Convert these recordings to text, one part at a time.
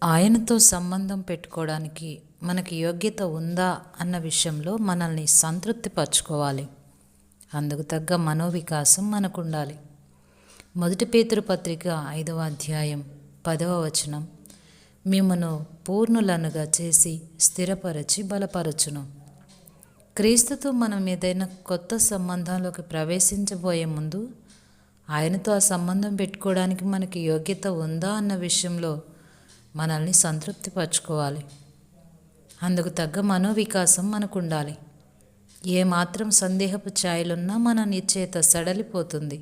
ఆయనతో సంబంధం పెట్టుకోవడానికి మనకి యోగ్యత ఉందా అన్న విషయంలో మనల్ని సంతృప్తిపరచుకోవాలి. అందుకు తగ్గ మనోవికాసం మనకు ఉండాలి. 1 పేతురు పత్రిక 5వ అధ్యాయం 10వ వచనం, మిమ్మును పూర్ణులనుగా చేసి స్థిరపరచి బలపరచును. క్రీస్తుతో మనం ఏదైనా కొత్త సంబంధంలోకి ప్రవేశించబోయే ముందు ఆయనతో ఆ సంబంధం పెట్టుకోవడానికి మనకి యోగ్యత ఉందా అన్న విషయంలో మనల్ని సంతృప్తిపరచుకోవాలి. అందుకు తగ్గ మనోవికాసం మనకు ఉండాలి. ఏమాత్రం సందేహపు ఛాయలున్నా మన నిశ్చయత సడలిపోతుంది.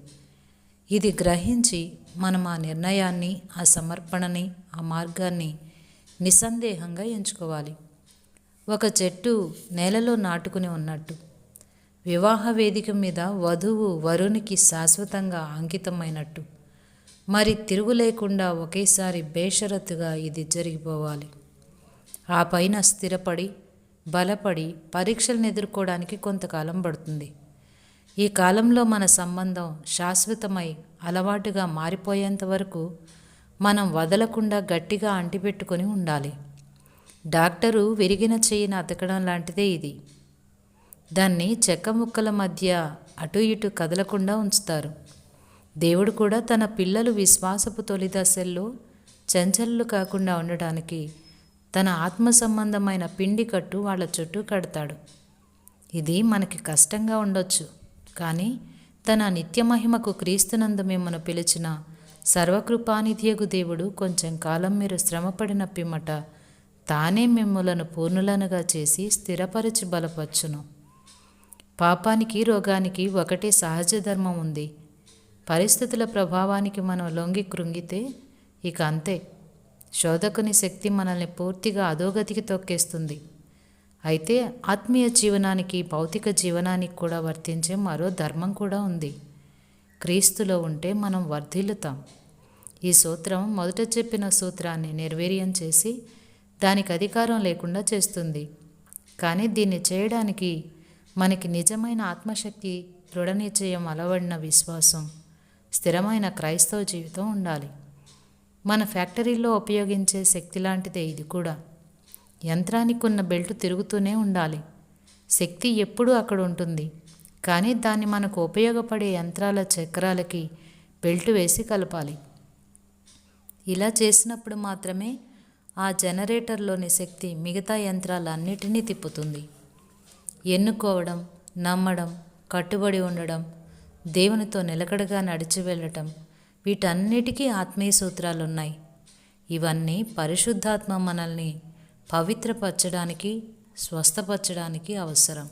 ఇది గ్రహించి మనం ఆ నిర్ణయాన్ని, ఆ సమర్పణని, ఆ మార్గాన్ని నిస్సందేహంగా ఎంచుకోవాలి. ఒక చెట్టు నేలలో నాటుకుని ఉన్నట్టు వివాహ వేదిక మీద వధువు వరునికి శాశ్వతంగా అంకితమైనట్టు మరి తిరుగు లేకుండా ఒకేసారి బేషరతుగా ఇది జరిగిపోవాలి. ఆ పైన స్థిరపడి బలపడి పరీక్షలను ఎదుర్కోవడానికి కొంతకాలం పడుతుంది. ఈ కాలంలో మన సంబంధం శాశ్వతమై అలవాటుగా మారిపోయేంత వరకు మనం వదలకుండా గట్టిగా అంటిపెట్టుకొని ఉండాలి. డాక్టరు విరిగిన చెయ్యిని అతకడం లాంటిదే ఇది. దాన్ని చెక్క ముక్కల మధ్య అటు ఇటు కదలకుండా ఉంచుతారు. దేవుడు కూడా తన పిల్లలు విశ్వాసపు తొలి దశల్లో చంచలు కాకుండా ఉండడానికి తన ఆత్మ సంబంధమైన పిండి కట్టు వాళ్ళ చుట్టూ కడతాడు. ఇది మనకి కష్టంగా ఉండొచ్చు, కానీ తన నిత్యమహిమకు క్రీస్తునందు మిమ్మను పిలిచిన సర్వకృపానిధియగు దేవుడు కొంచెం కాలం మీరు శ్రమపడిన పిమ్మట తానే మిమ్ములను పూర్ణులనుగా చేసి స్థిరపరిచి బలపరచును. పాపానికి రోగానికి ఒకటే సహజ ధర్మం ఉంది. పరిస్థితుల ప్రభావానికి మనం లొంగి కృంగితే ఇక అంతే. శోధకుని శక్తి మనల్ని పూర్తిగా అధోగతికి తొక్కేస్తుంది. అయితే ఆత్మీయ జీవనానికి, భౌతిక జీవనానికి కూడా వర్తించే మరో ధర్మం కూడా ఉంది. క్రీస్తులో ఉంటే మనం వర్ధిల్లుతాం. ఈ సూత్రం మొదట చెప్పిన సూత్రాన్ని నిర్వీర్యం చేసి దానికి అధికారం లేకుండా చేస్తుంది. కానీ దీన్ని చేయడానికి మనకి నిజమైన ఆత్మశక్తి, దృఢ నిశ్చయం, అలవడిన విశ్వాసం, స్థిరమైన క్రైస్తవ జీవితం ఉండాలి. మన ఫ్యాక్టరీలో ఉపయోగించే శక్తి లాంటిదే ఇది కూడా. యంత్రానికి ఉన్న బెల్ట్ తిరుగుతూనే ఉండాలి. శక్తి ఎప్పుడూ అక్కడ ఉంటుంది, కానీ దాన్ని మనకు ఉపయోగపడే యంత్రాల చక్రాలకి బెల్ట్ వేసి కలపాలి. ఇలా చేసినప్పుడు మాత్రమే ఆ జనరేటర్లోని శక్తి మిగతా యంత్రాలన్నిటినీ తిప్పుతుంది. ఎన్నుకోవడం, నమ్మడం, కట్టుబడి ఉండడం, దేవునితో నిలకడగా నడిచి వెళ్ళటం, వీటన్నిటికీ ఆత్మీయ సూత్రాలున్నాయి. ఇవన్నీ పరిశుద్ధాత్మ మనల్ని పవిత్రపరచడానికి, స్వస్థపరచడానికి అవసరం.